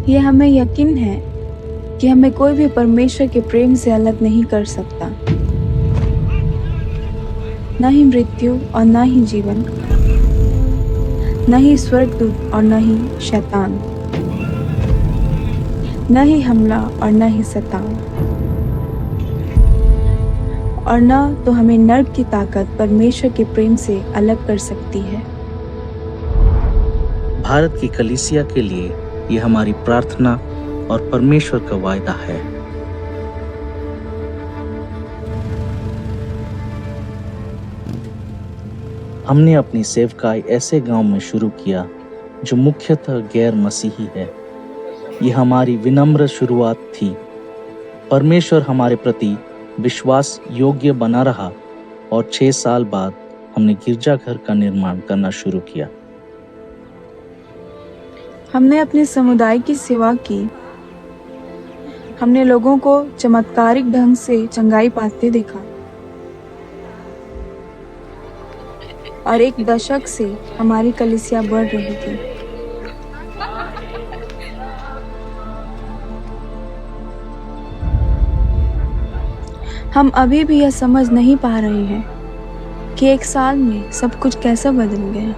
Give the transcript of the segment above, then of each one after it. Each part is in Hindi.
ये हमें यकीन है कि हमें कोई भी परमेश्वर के प्रेम से अलग नहीं कर सकता, न ही मृत्यु और न ही जीवन, न ही स्वर्गदूत और न ही शैतान, न ही हमला और न ही सताव, और न तो हमें नर्क की ताकत परमेश्वर के प्रेम से अलग कर सकती है। भारत की कलीसिया के लिए ये हमारी प्रार्थना और परमेश्वर का वायदा है। हमने अपनी सेवकाई ऐसे गांव में शुरू किया जो मुख्यतः गैर मसीही है। ये हमारी विनम्र शुरुआत थी। परमेश्वर हमारे प्रति विश्वास योग्य बना रहा और 6 साल बाद हमने गिरजाघर का निर्माण करना शुरू किया। हमने अपने समुदाय की सेवा की। हमने लोगों को चमत्कारिक ढंग से चंगाई पाते देखा और 1 दशक से हमारी कलीसिया बढ़ रही थी। हम अभी भी यह समझ नहीं पा रहे हैं कि 1 साल में सब कुछ कैसा बदल गया।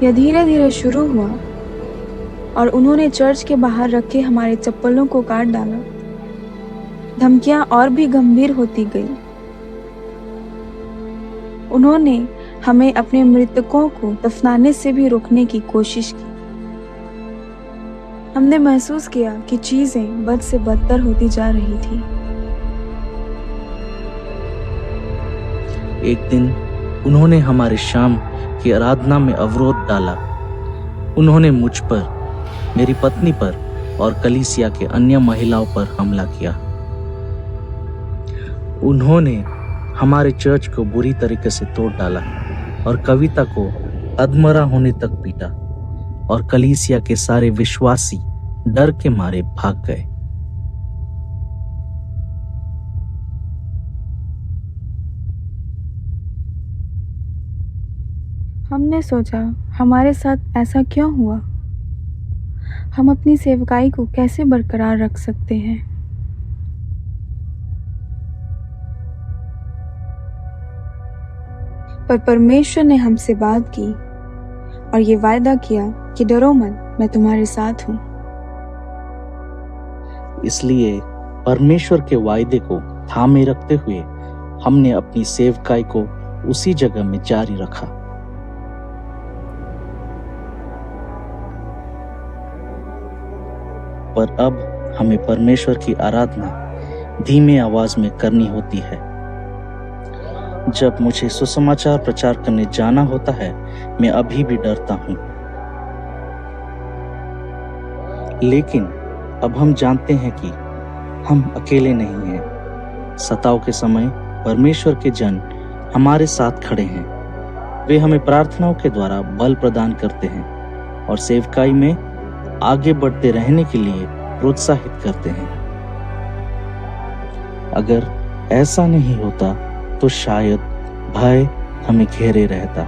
यह धीरे धीरे शुरू हुआ और उन्होंने चर्च के बाहर रखे हमारे चप्पलों को काट डाला। धमकियां और भी गंभीर होती गई। उन्होंने हमें अपने मृतकों को दफनाने से भी रोकने की कोशिश की। हमने महसूस किया कि चीजें बद से बदतर होती जा रही थी। एक दिन उन्होंने हमारे शाम की आराधना में अवरोध डाला। उन्होंने मुझ पर, मेरी पत्नी पर और कलीसिया के अन्य महिलाओं पर हमला किया। उन्होंने हमारे चर्च को बुरी तरीके से तोड़ डाला और कविता को अधमरा होने तक पीटा और कलीसिया के सारे विश्वासी डर के मारे भाग गए। हमने सोचा, हमारे साथ ऐसा क्यों हुआ? हम अपनी सेवकाई को कैसे बरकरार रख सकते हैं? पर परमेश्वर ने हमसे बात की और ये वायदा किया कि डरो मत, मैं तुम्हारे साथ हूं। इसलिए परमेश्वर के वायदे को थामे रखते हुए हमने अपनी सेवकाई को उसी जगह में जारी रखा। पर अब हमें परमेश्वर की आराधना धीमे आवाज में करनी होती है। जब मुझे सुसमाचार प्रचार करने जाना होता है, मैं अभी भी डरता हूं। लेकिन अब हम जानते हैं कि हम अकेले नहीं हैं। सताव के समय परमेश्वर के जन हमारे साथ खड़े हैं। वे हमें प्रार्थनाओं के द्वारा बल प्रदान करते हैं और सेवकाई में आगे बढ़ते रहने के लिए प्रोत्साहित करते हैं। अगर ऐसा नहीं होता तो शायद भय हमें घेरे रहता।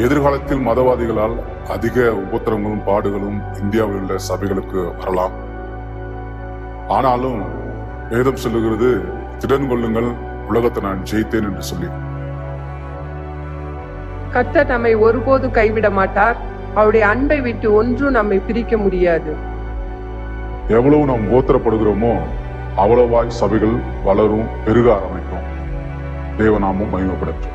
எதிர்காலத்தில் மதவாதிகளால் அதிக உபத்திரங்களும் பாடுகளும் இந்தியாவில் உள்ள சபைகளுக்கு வரலாம். ஆனாலும் வேதம் சொல்லுகிறது, திடன் கொள்ளுங்கள், உலகத்தை நான் ஜெயித்தேன் என்று சொல்லி. கர்த்தர் நம்மை ஒருபோது கைவிட மாட்டார். அவருடைய அன்பை விட்டு ஒன்றும் நம்மை பிரிக்க முடியாது. எவ்வளவு நாம் உபத்திரப்படுகிறோமோ அவ்வளவாய் சபைகள் வளரும், பெருக ஆரம்பிக்கும். தேவநாமம் மகிமைப்படட்டும்.